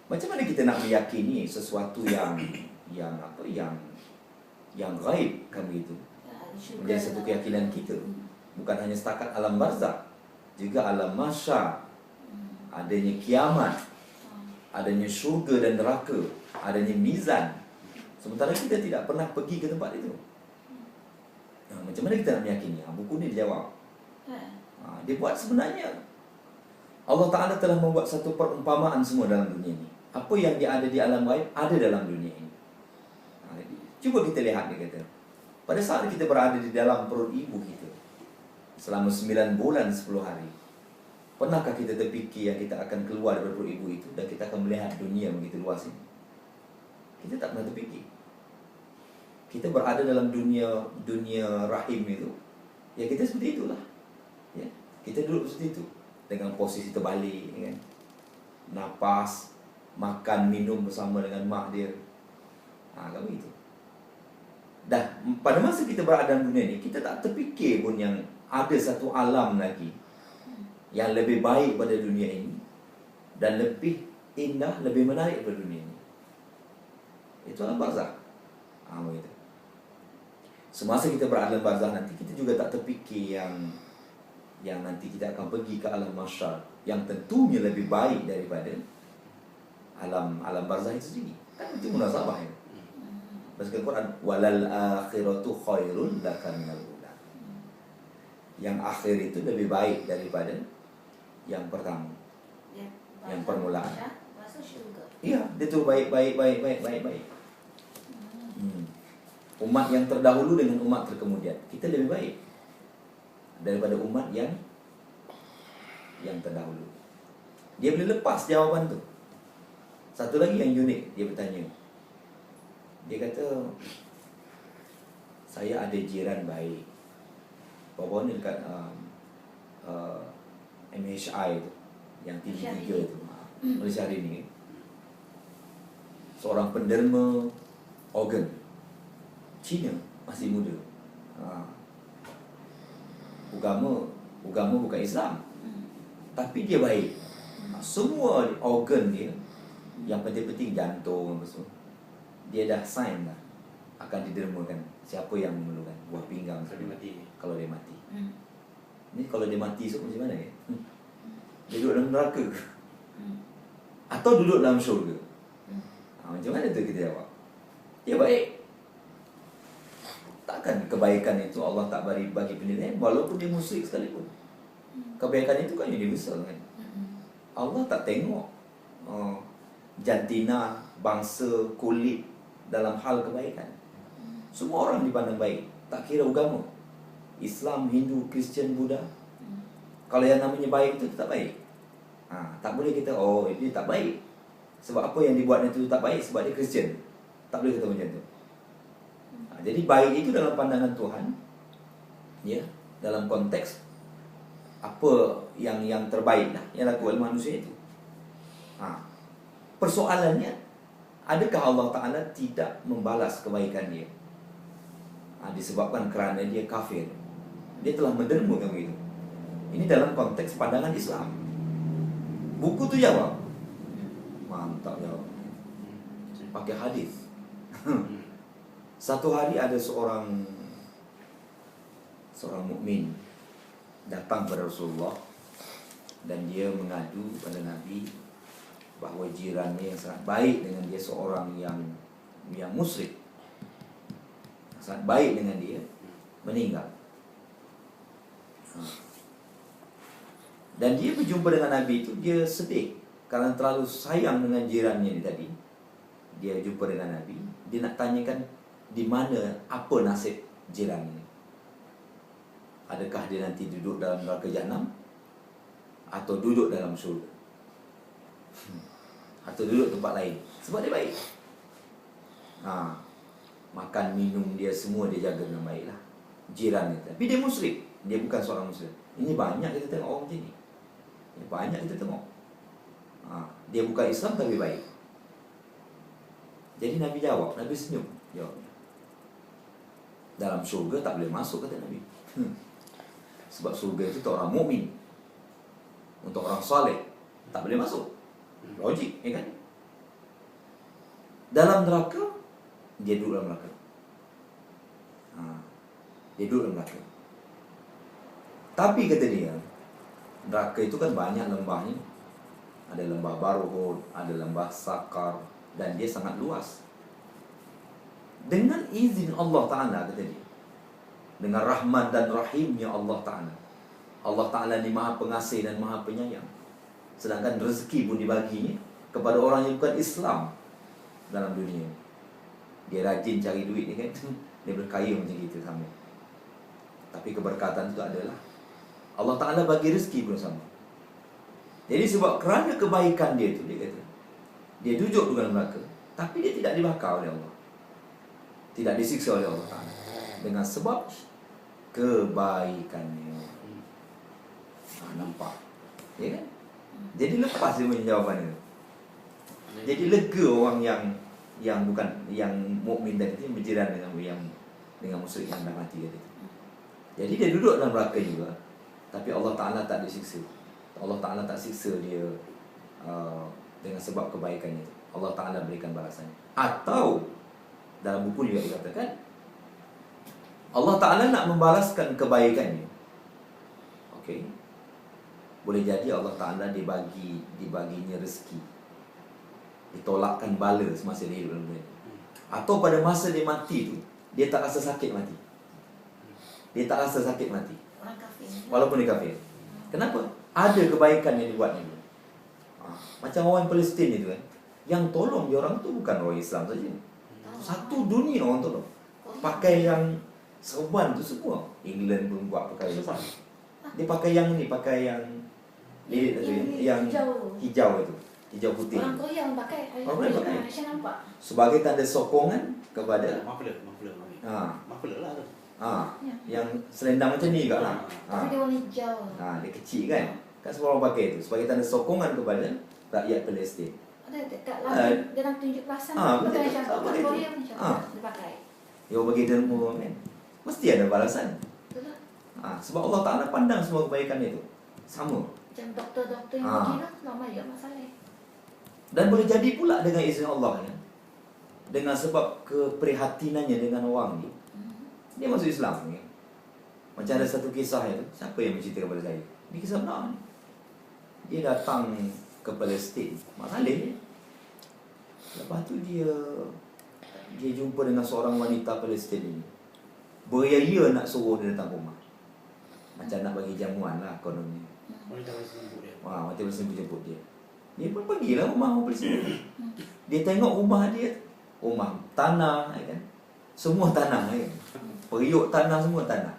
macam mana kita nak meyakini sesuatu yang gaib kami itu menjadi satu keyakinan kita? Bukan hanya setakat alam barzah, juga alam mahsyar, adanya kiamat, adanya syurga dan neraka, adanya mizan. Sementara kita tidak pernah pergi ke tempat itu. Macam mana kita nak meyakini? Buku ni dia jawab. Dia buat sebenarnya Allah Ta'ala telah membuat satu perumpamaan semua dalam dunia ini. Apa yang dia ada di alam gaib ada dalam dunia ini. Cuba kita lihat, dia kata, pada saat kita berada di dalam perut ibu kita selama 9 bulan 10 hari, pernahkah kita terfikir yang kita akan keluar dari perut ibu itu dan kita akan melihat dunia begitu luas ini? Kita tak pernah terfikir. Kita berada dalam dunia rahim itu, ya kita seperti itulah, ya. Kita duduk seperti itu dengan posisi terbalik, ya kan? Napas, makan, minum bersama dengan mak dia. Kami itu. Dah pada masa kita berada dalam dunia ini, kita tak terfikir pun yang ada satu alam lagi yang lebih baik pada dunia ini, dan lebih indah, lebih menarik daripada dunia ini. Itu alam barzakh. Begitu. Semasa kita berada dalam barzakh nanti, kita juga tak terfikir yang nanti kita akan pergi ke alam mahsyar yang tentunya lebih baik daripada alam barzakh itu sendiri. Kan itu munasabah ya. Baca Quran, walal akhiratu khairun laka minal ula. Yang akhir itu lebih baik daripada yang pertama. Ya, Yang permulaan. Masuk syurga. Iya, dia tu baik. Umat yang terdahulu dengan umat terkemudian, kita lebih baik daripada umat yang terdahulu. Dia boleh lepas jawapan tu. Satu lagi yang unik, dia bertanya. Dia kata, saya ada jiran baik. Bawah ni dekat MHI tu, yang TV3 tu, Malaysia hari ni. Seorang penderma organ Cina, masih muda. Agama bukan Islam, tapi dia baik. Semua organ dia, yang penting-penting jantung apa semua, dia dah sign dah akan didermakan siapa yang memerlukan, buah pinggang kalau dia mati. Ni kalau dia mati so macam mana ya? Dia duduk dalam neraka ke? Atau duduk dalam syurga? Macam mana tu kita jawab? Dia baik. Takkan kebaikan itu Allah tak bagi penilaian walaupun dia musyrik sekalipun. Kebaikan itu kan universal kan. Allah tak tengok jantina, bangsa, kulit dalam hal kebaikan. Semua orang dipandang baik, tak kira agama. Islam, Hindu, Kristian, Buddha. Kalau yang namanya baik itu tak baik. Tak boleh kita ini tak baik sebab apa yang dibuat itu tak baik sebab dia Kristian. Tak boleh kata macam tu. Jadi baik itu dalam pandangan Tuhan, ya, dalam konteks apa yang terbaik lah yang lakukan manusia itu. Persoalannya, adakah Allah Ta'ala tidak membalas kebaikan dia? Disebabkan kerana dia kafir, dia telah menderma kan begitu. Ini dalam konteks pandangan Islam. Buku tu jawab, mantap jawab, pakai hadis. Satu hari ada seorang mukmin datang kepada Rasulullah dan dia mengadu pada Nabi bahawa jirannya yang sangat baik dengan dia, seorang yang musyrik, sangat baik dengan dia, meninggal. Dan dia berjumpa dengan Nabi itu, dia sedih kerana terlalu sayang dengan jirannya ni tadi. Dia jumpa dengan Nabi, dia nak tanyakan di mana, apa nasib jiran ini. Adakah dia nanti duduk dalam neraka Jahanam atau duduk dalam syurga, atau duduk tempat lain, sebab dia baik. Makan minum dia semua dia jaga dengan baiklah, jiran dia. Tapi dia musyrik, dia bukan seorang muslim. Ini banyak kita tengok orang macam ni. Banyak kita tengok. Dia bukan Islam tapi baik. Jadi Nabi jawab, Nabi senyum jawab, dalam syurga tak boleh masuk, kata Nabi. Sebab syurga itu untuk orang mukmin, untuk orang soleh, tak boleh masuk. Logik, ya kan? Dalam neraka, dia duduk dalam neraka. Dia duduk dalam neraka. Tapi kata dia, neraka itu kan banyak lembahnya. Ada lembah Barhud, ada lembah Sakar, dan dia sangat luas. Dengan izin Allah Ta'ala, kata dia, dengan rahmat dan rahimnya Allah Ta'ala. Allah Ta'ala ni maha pengasih dan maha penyayang. Sedangkan rezeki pun dibaginya kepada orang yang bukan Islam dalam dunia. Dia rajin cari duit ni kan, dia berkaya macam kita sama. Tapi keberkatan itu adalah Allah Ta'ala bagi rezeki pun sama. Jadi sebab kerana kebaikan dia tu, dia kata, dia duduk dalam neraka, tapi dia tidak dibakar oleh Allah, tidak disiksa oleh Allah Ta'ala, dengan sebab kebaikannya. Nampak? Ya kan? Jadi lepas dia punya jawapan itu. Jadi lega orang yang bukan, yang mukmin tadi itu berjiran dengan musyrik yang dah mati tadi. Jadi dia duduk dalam neraka juga, tapi Allah Ta'ala tak disiksa. Allah Ta'ala tak siksa dia dengan sebab kebaikannya itu, Allah Ta'ala berikan balasannya. Atau dalam buku juga dikatakan Allah Ta'ala nak membalaskan kebaikannya. Okey, boleh jadi Allah Ta'ala dibaginya rezeki, ditolakkan bala semasa dia hidup dalam dunia. Atau pada masa dia mati tu, dia tak rasa sakit mati. Dia tak rasa sakit mati Orang kafir. walaupun dia kafir. Kenapa? Ada kebaikan yang dibuatnya. Macam orang Palestin itu kan, yang tolong dia orang tu bukan orang Islam saja. Satu dunia orang tolong. Pakai yang serban tu semua. England pun buat pakai serban. Dia pakai yang ni, pakai yang lilit tu, yang hijau itu, hijau putih. Orang Korea yang pakai. Orang Korea pakai. Saya nampak. Sebagai tanda sokongan kepada Muffler lah tu. Ya. yang selendang macam ni juga lah. Tapi dia warna hijau. Dia kecil kan. Kan semua orang pakai tu sebagai tanda sokongan kepada rakyat Palestin. Ada dekat lagu dia nak tunjuk perasaan. Bukan macam tu. Orang Korea macam dia pakai. Dia bagi derma kan. Mesti ada balasan. Betul lah. Sebab Allah Ta'ala pandang semua kebaikan itu sama. Macam doktor-doktor yang pergi lah, lama juga masalah. Dan boleh jadi pula dengan izin Allah kan, dengan sebab keprihatinannya dengan orang ni, dia masuk Islam kan. Macam ada satu kisah itu, siapa yang menceritakan kepada saya? Ini kisah benar ni. Dia datang ke Palestin, Mak Saleh. Lepas tu dia jumpa dengan seorang wanita Palestin ini, beria nak suruh dia datang rumah. Macam nak bagi jamuan lah kononnya. Wanita Palestin jemput dia. Wanita Palestin jemput dia. Dia pun pergilah rumah orang Palestin. Dia tengok rumah dia, rumah tanah kan. Semua tanah kan. Periuk tanah semua tanah.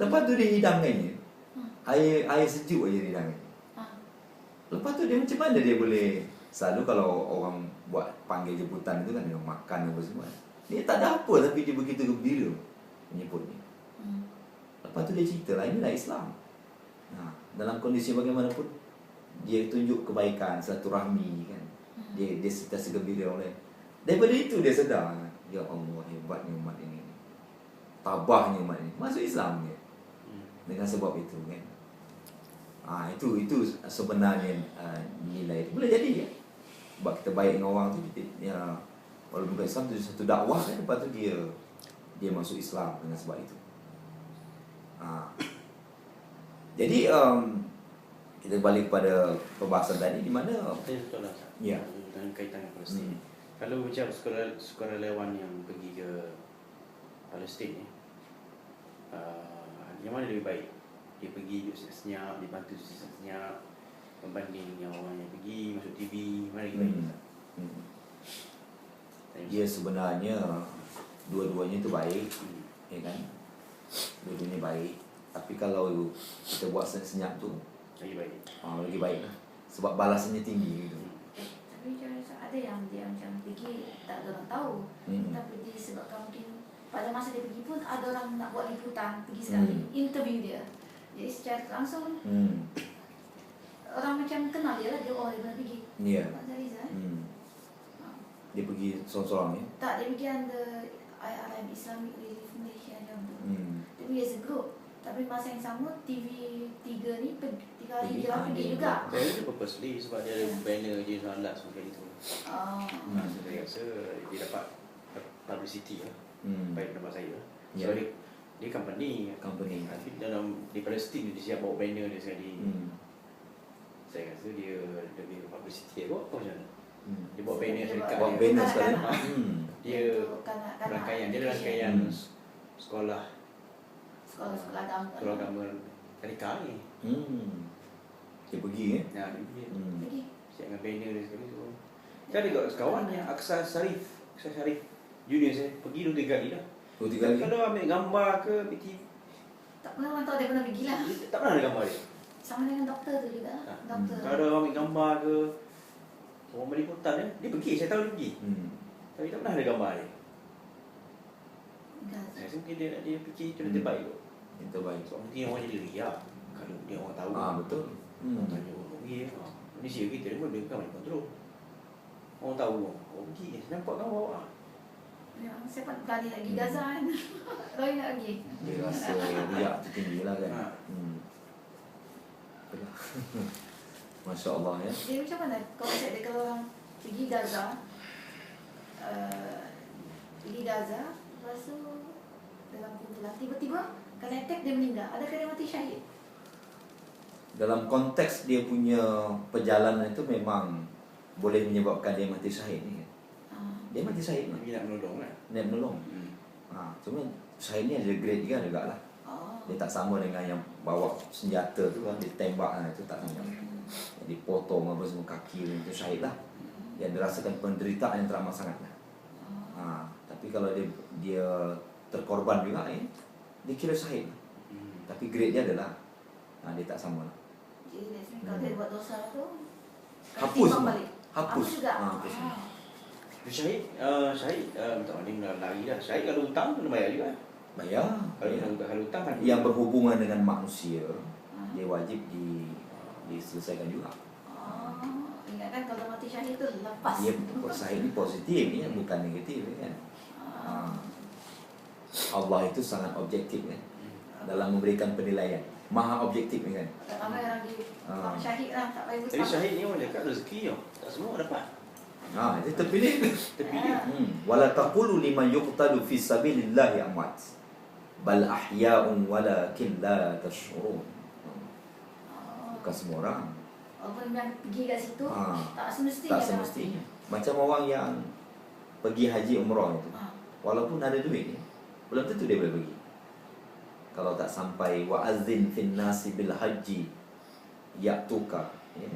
Lepas tu dia hidangkannya. Air sejuk aja dia hidangkan. Lepas tu dia macam mana dia boleh, selalu kalau orang buat panggil jemputan itu kan dengan makan apa semua. Dia tak ada apa tapi dia begitu gembira menyebutnya. Lepas tu dia cerita lah, inilah Islam. Dalam kondisi bagaimanapun dia tunjuk kebaikan, silaturahmi kan. Dia sentiasa gembira oleh. Daripada itu dia sedar, ya Allah, hebatnya umat ini. Tabahnya umat ini. Masuk Islam dia. Dengan sebab itu kan. Itu sebenarnya nilai. Boleh jadi ya. Sebab kita baik dengan orang tu, ya, walaupun bukan Islam tu satu dakwah kan, lepas tu dia masuk Islam dengan sebab itu. Jadi kita balik kepada pembahasan tadi di mana ya, dengan kaitan dengan Palestin. Kalau macam sukarelawan yang pergi ke Palestin ni, yang mana lebih baik? Dia pergi duduk senyap, dibantu senyap, berbanding yang orang yang pergi masuk TV, mana lagi baik? Dia sebenarnya dua-duanya tu baik, ya kan? Dua-duanya baik. Tapi kalau kita buat senyap tu lagi baik. Lagi baik lah. Sebab balasannya tinggi gitu. Tapi ada yang dia macam pergi tak ada orang tahu. Tapi disebabkan mungkin pada masa dia pergi pun ada orang nak buat liputan, pergi sekali interview dia. Jadi secara langsung orang macam kenal dia lah, dia orang yang pernah pergi. Ya. Zaliza, dia pergi sorang-sorang ni. Tak, dia pergi under IRM, Islamic Relief Malaysia macam tu. Dia pergi as a group. Tapi masa yang sama TV3 ni 3 hari dia pergi juga. Saya rasa purposely sebab dia ada banner je solat semua kayak gitu. Saya rasa dia dapat publicity lah. Baik pendapat saya. Sebab dia company. Tapi di Palestin dia siap bawa banner dia sekali. Saya rasa dia lebih publicity kot. Apa macam mana? Dia bawa banner syarikat dia. Bawa banner sekali. Dia rangkaian. Dia ada rangkaian sekolah agama syarikat ni. Dia pergi Ya, dia pergi. Siap dengan banner dia sekali tu. Saya ada kat kawan yang Aqsa Sharif junior saya pergi 2-3 kali dah. 2-3 kali. Kalau ambil gambar ke BT, tak pernah orang tahu dia pernah pergi lah. tak pernah ada gambar dia. Sama dengan doktor tu juga. Doktor. Kalau ambil gambar ke orang meliputan dia pergi, saya tahu dia pergi. Tapi tak pernah ada gambar dia. Saya rasa mungkin dia fikir itu dia terbaik kot. Yang terbaik. So mungkin orang jadi riak kalau dia orang tahu. Betul. Orang tanya orang pergi Malaysia kita dia pun dia kan boleh kontrol. Orang tahu orang pergi saya nampak gambar awak. Ya, saya pun kali lagi Gaza kan. Roy nak pergi. Dia rasa riak tu tinggi lah kan. Masya Allah ya. Dia macam mana konsep dia kalau orang pergi Gaza, lepas tu dalam kumpulan tiba-tiba kena attack dia meninggal. Adakah dia mati syahid? Dalam konteks dia punya perjalanan itu memang boleh menyebabkan dia mati syahid ni. Dia mati syahid lah. Dia nak menolong kan? Dia menolong. Cuma syahid ni ada grade juga lah. Dia tak sama dengan yang bawa senjata tu kan, dia tembak lah, itu tak sama. Dia potong apa semua kaki itu syahid lah. Dia rasakan penderitaan yang teramat sangat lah. Tapi kalau dia terkorban juga dia kira syahid lah. Tapi grade dia adalah dia tak sama lah. Jadi kalau dia buat dosa tu Hapus. timbang balik. Hapus juga. hapus. Syahid, minta maaf, dia lari dah. Syahid kalau hutang kena bayar juga. Bayar. Kalau hutang kan Yang berhubungan dengan manusia, dia wajib diselesaikan juga. Ingatkan kalau mati syahid tu lepas. Dia syahid ni positif ni, bukan negatif kan. Allah itu sangat objektif kan dalam memberikan penilaian. Maha objektif kan. Ramai orang di syahid lah, tak payah Jadi besar. syahid ni orang cakap rezeki tau. Tak semua dapat. Dia terpilih. Wala taqulu liman yuqtalu fi sabilillahi amwat bal ahya'un walakin la tash'urun. Bukan semua orang. Walaupun yang pergi kat situ tak semestinya. Tak semestinya. Macam orang yang pergi haji umrah itu. Walaupun ada duit belum tentu dia boleh pergi. Kalau tak sampai wa'adzin fin nasi bil haji ya'tuka, ya.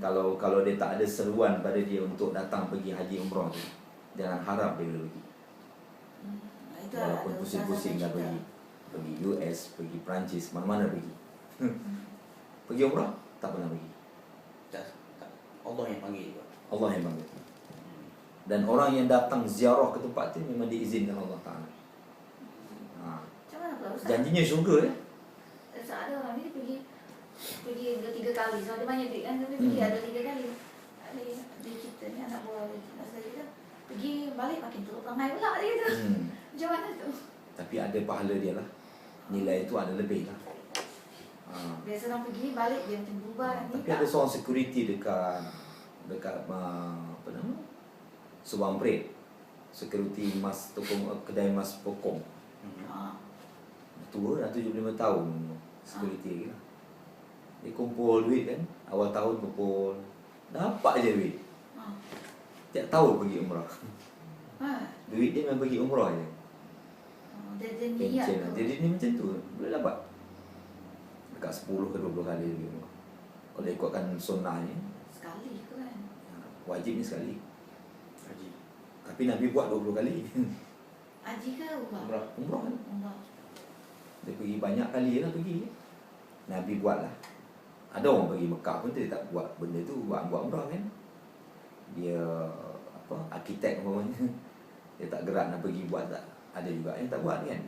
Kalau dia tak ada seruan pada dia untuk datang pergi haji umrah tu, jangan harap dia boleh pergi. Walaupun pusing-pusing dah pergi US, pergi Perancis, mana-mana pergi. Pergi umrah tak pernah pergi. Tak. Allah yang panggil juga. Allah yang panggil. Dan orang yang datang ziarah ke tempat tu memang diizinkan Allah Ta'ala. Macam mana pula Ustaz? Janjinya syurga ya. Ada orang ni pergi 2-3 kali. So ada banyak duit kan, tapi pergi ada 3 kali. Dia cerita ni anak buah dia kan, pergi balik makin teruk perangai pula dia kata. Macam mana tu? Tapi ada pahala dia lah. Nilai itu ada lebih lah. Biasa orang pergi balik dia macam berubah ni. Tapi ada seorang security dekat apa nama? Subang Pret. Security mas tokong kedai mas Pokong. Tua dah 75 tahun security lagi lah. Dia kumpul duit kan, awal tahun kumpul, dapat je duit. Tiap tahun pergi umrah. Duit dia memang pergi umrah je. Dia niat Pencen tu. lah. Jadi ni macam tu boleh dapat dekat 10 ke 20 kali pergi umrah. Kalau ikutkan sunnahnya, Sekali ke kan? wajib ni sekali. Haji. Tapi Nabi buat 20 kali. Haji ke umrah? Umrah. Umrah kan. Umrah. Dia pergi banyak kali lah pergi. Nabi buat lah. Ada orang pergi Mekah pun dia tak buat benda tu, buat umrah kan. Dia arkitek umpamanya. Dia tak gerak nak pergi buat tak. Ada juga yang tak buat kan.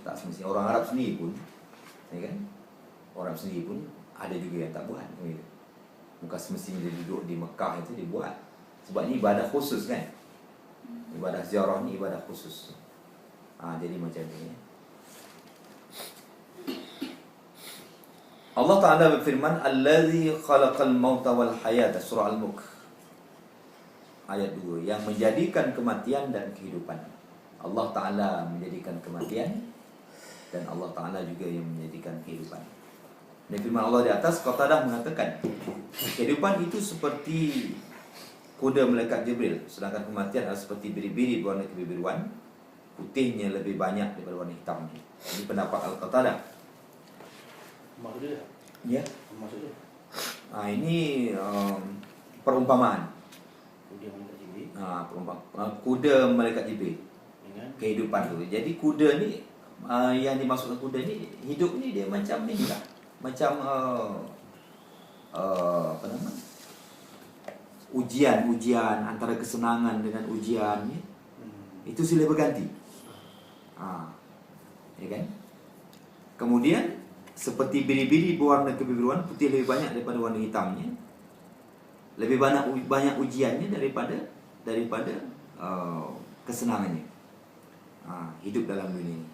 Tak semestinya orang Arab sendiri pun, ya kan? Orang sendiri pun ada juga yang tak buat. Bukan semestinya dia duduk di Mekah itu dia buat. Sebab ni ibadah khusus kan. Ibadah ziarah ni ibadah khusus. Jadi macam ni. Allah Ta'ala berfirman, Allazi khalaqal mauta wal hayata, surah Al-Mulk ayat 2, yang menjadikan kematian dan kehidupan. Allah Ta'ala menjadikan kematian dan Allah Ta'ala juga yang menjadikan kehidupan. Dan firman Allah di atas, Qatadah mengatakan, kehidupan itu seperti kuda malaikat Jibril, sedangkan kematian adalah seperti biri-biri berwarna kebiruan, putihnya lebih banyak daripada warna hitamnya. Ini pendapat Al-Qatadah. Maksud dia? Ya. Maksud dia? Ini perumpamaan. Kuda malaikat Jibril. Kuda malaikat Jibril. Dengan Kehidupan tu. Jadi kuda ni, yang dimaksudkan kuda ni, hidup ni dia macam ni lah. Macam apa nama? Ujian antara kesenangan dengan ujian ni. Itu silih berganti. Ya kan? Kemudian seperti biri-biri berwarna kebiruan, putih lebih banyak daripada warna hitamnya. Lebih banyak ujiannya daripada kesenangannya. Hidup dalam dunia ini.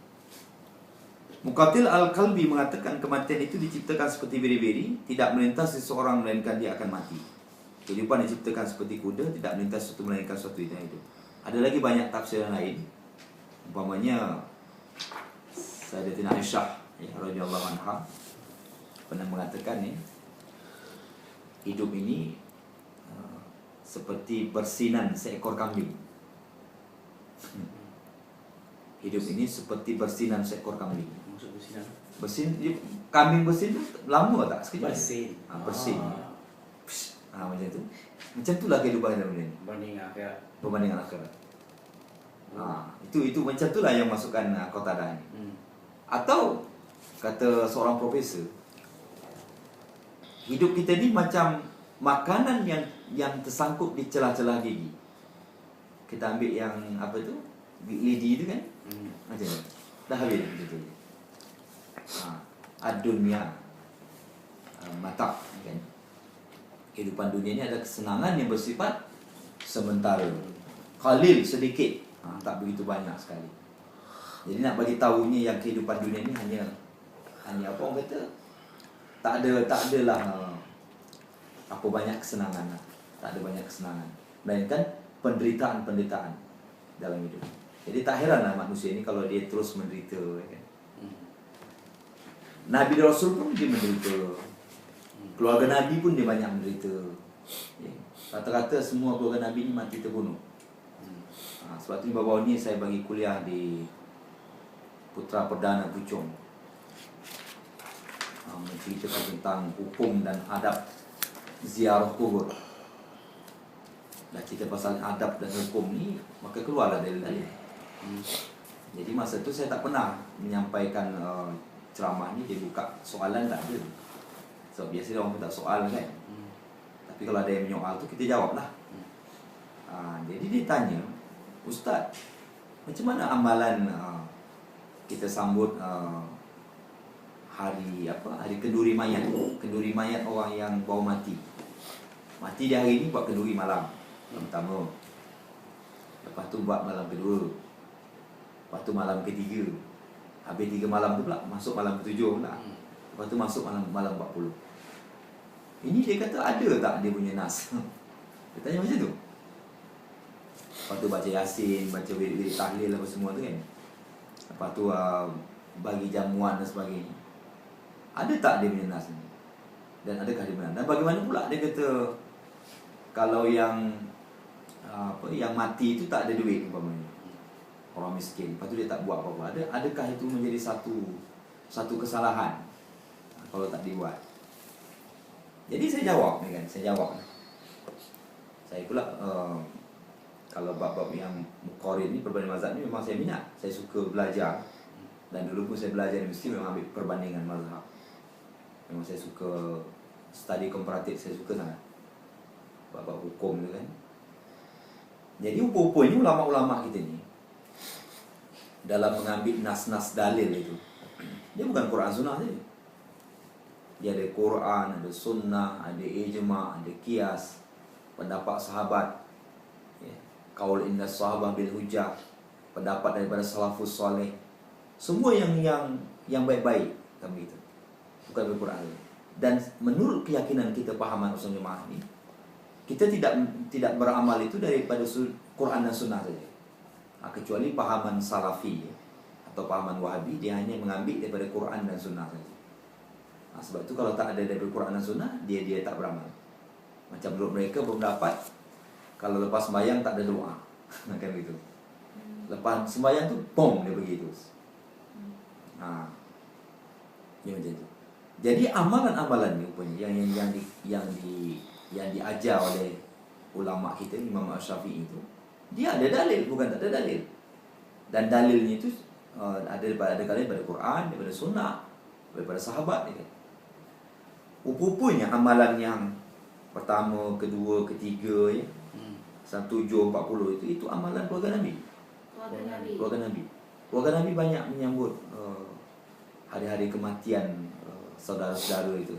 Muqatil Al-Kalbi mengatakan kematian itu diciptakan seperti biri-biri, tidak melintas seseorang melainkan dia akan mati. Kehidupan diciptakan seperti kuda, tidak melintas sesuatu melainkan sesuatu yang hidup. Ada lagi banyak tafsiran lain. Umpamanya Sayyidatina Aisyah radhiyallahu anha pernah mengatakan hidup ini seperti bersinan seekor kambing. Hidup ini seperti bersinan seekor kambing. Maksud bersinar? Bersin, kambing bersin tu lama tak? Sekejap. Bersin. Bersin. Macam tu. Macam itulah kehidupan dalam dunia ni. Banding akhirat. Perbandingan akhirat. Itu macam itulah yang masukkan Qatadah ni. Atau kata seorang profesor, hidup kita ni macam makanan yang tersangkut di celah-celah gigi. Kita ambil yang apa tu? Lidi tu kan? Macam tu. Dah habis macam tu. Ad-dunya mata kan. Kehidupan dunia ni ada kesenangan yang bersifat sementara. Qalil, sedikit. Tak begitu banyak sekali. Jadi nak bagi tahunya yang kehidupan dunia ni hanya apa orang kata? Tak adalah apa banyak kesenangan lah. Tak ada banyak kesenangan. Melainkan penderitaan-penderitaan dalam hidup. Jadi tak heranlah manusia ni kalau dia terus menderita kan. Nabi dan Rasul pun dia menderita. Keluarga Nabi pun dia banyak menderita. Rata-rata semua keluarga Nabi ni mati terbunuh. Sebab tu baru-baru ni saya bagi kuliah di Putra Perdana Puchong, menceritakan tentang hukum dan adab ziarah kubur. Dah cerita pasal adab dan hukum ni, maka keluarlah dalil-dalil. Jadi masa tu saya tak pernah menyampaikan ceramah ni, dia buka soalan tak ada. So biasanya orang minta soal kan. Tapi kalau ada yang menyoal tu kita jawab lah. Jadi dia tanya, Ustaz, macam mana amalan kita sambut hari kenduri mayat? Kenduri mayat orang yang baru mati. Mati di hari ni buat kenduri malam pertama. Lepas tu buat malam kedua. Lepas tu malam ketiga. Habis 3 malam tu pula masuk malam ke-7 pula. Lepas tu masuk malam 40. Ini dia kata ada tak dia punya nas? Dia tanya macam tu. Lepas tu baca Yasin, baca wirid-wirid tahlil apa semua tu kan. Lepas tu bagi jamuan dan sebagainya. Ada tak dia punya nas ni? Dan adakah dia benar? Dan bagaimana pula dia kata kalau yang mati itu tak ada duit umpamanya. Orang miskin. Lepas tu dia tak buat apa-apa. Adakah itu menjadi satu kesalahan kalau tak dibuat? Jadi saya jawab kan, saya pula kalau bab-bab yang Muqarrin ni, perbandingan mazhab ni memang saya minat. Saya suka belajar. Dan dulu pun saya belajar di universiti memang ambil perbandingan mazhab. Memang saya suka study komparatif, saya suka sangat bab-bab hukum tu kan. Jadi rupa-rupanya ulama-ulama kita ni dalam mengambil nas-nas dalil itu, dia bukan Quran Sunnah saja. Dia ada Quran, ada Sunnah, ada Ijma', ada Qiyas, pendapat sahabat, Qaul inna sahabah bil hujjah, pendapat daripada salafus soleh. Semua yang baik-baik kami itu. Bukan Al-Quran. Dan menurut keyakinan kita, pahaman usul jemaah ini, kita tidak beramal itu daripada Quran dan Sunnah saja. Kecuali pahaman Salafi atau pahaman Wahabi, dia hanya mengambil daripada Quran dan Sunnah saja. Sebab itu kalau tak ada daripada Quran dan Sunnah, dia tak beramal. Macam menurut mereka berpendapat kalau lepas sembahyang tak ada doa. Kan begitu. Lepas sembahyang tu bom dia pergi terus. Dia macam tu. Jadi amalan-amalan ni rupanya yang diajar oleh ulama kita, Imam Asy-Syafi'i itu, dia ada dalil, bukan tak ada dalil. Dan dalilnya itu ada kali daripada Quran, daripada Sunnah, daripada sahabat dia. Rupanya amalan yang pertama, kedua, ketiga 1, 7, 40 itu amalan keluarga Nabi. Keluarga Nabi banyak menyambut hari-hari kematian saudara-saudara itu.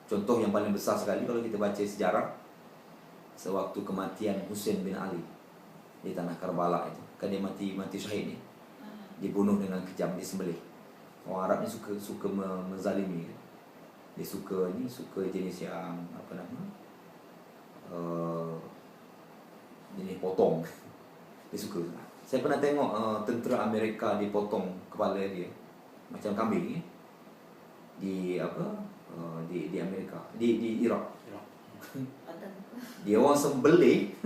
Contoh yang paling besar sekali kalau kita baca sejarah, sewaktu kematian Husain bin Ali di tanah Karbala itu, kan dia mati syahid ni. Dibunuh dengan kejam, disembelih. Orang Arab ni suka menzalimi kan. Dia suka jenis yang apa nama, jenis potong. Dia suka. Saya pernah tengok tentera Amerika dipotong kepala dia macam kambing di di Amerika, di Iraq. Dia orang sembelih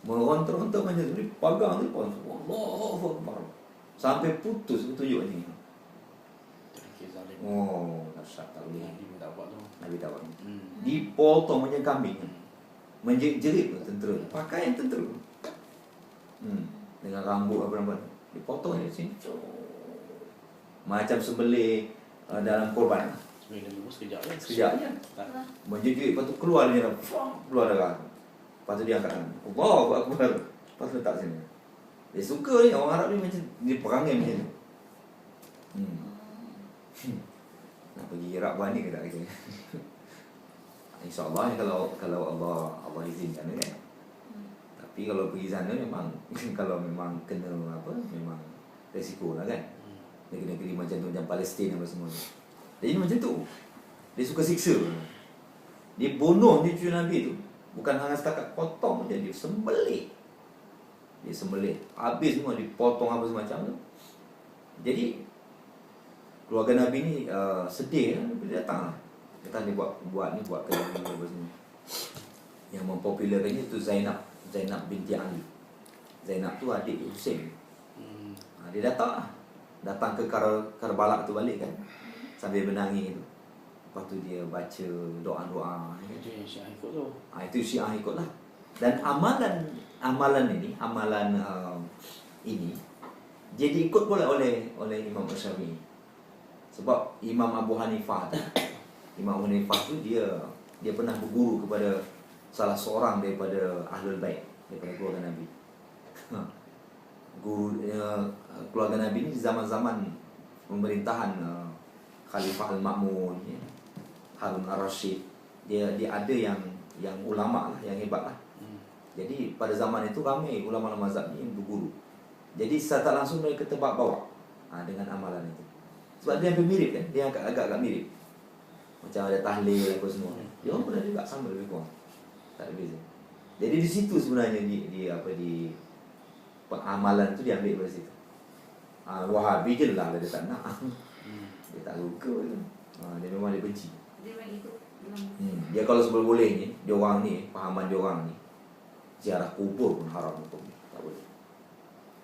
meronta-ronta macam tu, pagang tu pun Allahu Akbar sampai putus tunjuk ni. Oh, dahsyat tak boleh. Nabi tak buat. Dipotong macam kambing. Menjerit tentera. Pakaian tentera. Dengan rambut apa-apa. Dipotong di sini. Macam sembelih dalam korban. Sekejap je. Menjerit, lepas tu keluar dia dalam, keluar darah. Lepas tu dia angkat tangan. Allahu Akbar. Lepas tu letak sini. Dia suka ni, orang Arab ni macam dia perangai macam tu. Nak pergi Iraq bani ke tak kita? InsyaAllah kalau Allah izinkan kan. Tapi kalau pergi sana memang kalau memang kena apa, memang resiko lah kan. Negeri-negeri macam tu, macam Palestin apa semua. Jadi macam tu. Dia suka siksa. Dia bunuh ni cucu Nabi tu. Bukan hanya setakat potong je, dia sembelih. Dia sembelih. Habis semua dipotong apa semacam tu. Jadi keluarga Nabi ni sedih kan, dia datang lah. Kata dia buat kerja apa semua. Yang mempopularkannya tu Zainab binti Ali. Zainab tu adik Husain. Dia datang ke Karbala tu balik kan, sambil menangis tu. Lepas tu dia baca doa-doa. Itu yang Syiah ikut tu. Itu Syiah ikut lah. Dan amalan ini jadi ikut pula oleh Imam Syafi'i. Sebab Imam Abu Hanifah tu dia pernah berguru kepada salah seorang daripada Ahlul Bait, daripada keluarga Nabi. Keluarga Nabi ni di zaman-zaman pemerintahan Khalifah Al-Ma'mun, Harun Ar-Rasyid, dia ada yang ulama lah, yang hebat lah. Jadi pada zaman itu ramai ulama-ulama mazhab ni yang berguru. Jadi secara tak langsung mereka tebak bawa dengan amalan itu. Sebab dia hampir mirip kan, dia agak-agak mirip. Macam ada tahlil apa semua. Dia orang pernah juga sama lebih kurang. Tak ada beza. Jadi di situ sebenarnya di amalan tu diambil dari situ. Wahabi je lah dia tak nak. Dia tak suka tu. Dia memang dia benci. Dia memang ikut Dia kalau seboleh-bolehnya, dia orang ni, pahaman dia orang ni, ziarah kubur pun haram untuk dia. Tak boleh.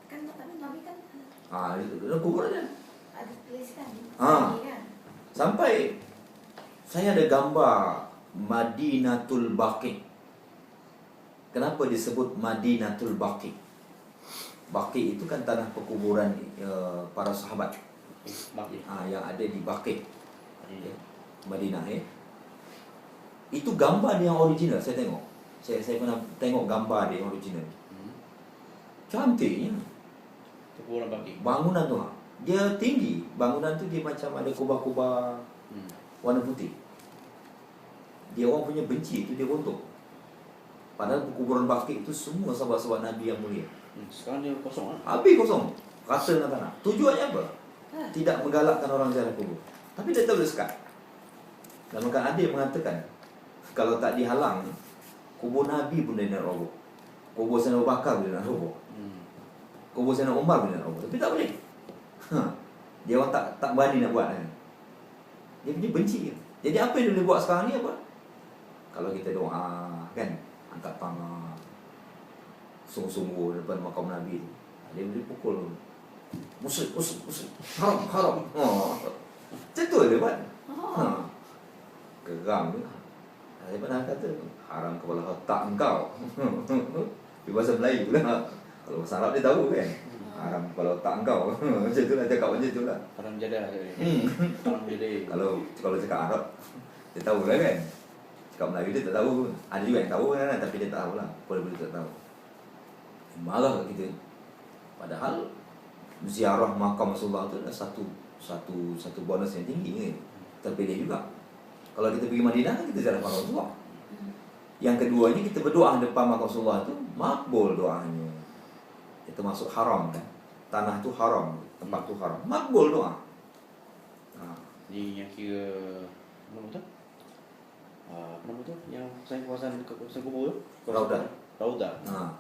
kan Nabi kan Kubur ada. ada tulis kan. Kan. Sampai saya ada gambar Madinatul Baqi. Kenapa disebut Madinatul Baqi? Baqi itu kan tanah perkuburan para sahabat. Yang ada di Baqi, Madinah Itu gambar dia yang original. Saya tengok. Saya pernah tengok gambar dia yang original. Cantiknya. Perkuburan Baqi. Bangunan tu dia tinggi. Bangunan tu dia macam ada kubah-kubah warna putih. Dia orang punya benci itu dia runtuh. Padahal perkuburan Baqi itu semua sahabat-sahabat Nabi yang mulia. Sekarang dia kosong lah. Habis kosong. Rata dengan tanah. Tujuannya apa? Tidak menggalakkan orang ziarah kubur. Tapi dia tak boleh sekat. Dan maka ada yang mengatakan, kalau tak dihalang, kubur Nabi pun dia nak roboh. Kubur Sayyidina Abu Bakar pun dia nak roboh. Kubur Sayyidina Umar pun dia nak roboh. Tapi tak boleh. Dia orang tak berani nak buat kan. Dia punya benci. Jadi apa yang dia boleh buat sekarang ni apa? Kalau kita doa kan, angkat tangan sungguh-sungguh depan makam Nabi tu, dia boleh pukul musyrik. Haram. Macam tu dia buat. Geram dia. Saya pernah kata haram kepala otak engkau. Di bahasa Melayu lah. Kalau bahasa Arab dia tahu kan. Haram kepala otak engkau. Macam tu lah, cakap macam tu lah. Haram jadah. Haram jadah. Kalau cakap Arab dia tahu lah kan. Cakap Melayu dia tak tahu. Ada juga yang tahu kan, tapi dia tak tahu lah. Boleh tak tahu. Marah kat kita. Padahal ziarah makam Rasulullah tu adalah satu bonus yang tinggi kan. Terpilih juga. Kalau kita pergi Madinah kan kita ziarah makam Rasulullah. Yang keduanya kita berdoa depan makam Rasulullah tu makbul doanya. Itu masuk haram kan. Tanah tu haram, tempat tu haram. Makbul doa. Ni yang kira apa nama tu? Apa nama tu? Yang kawasan kubur tu? Raudah. Raudah. Ha.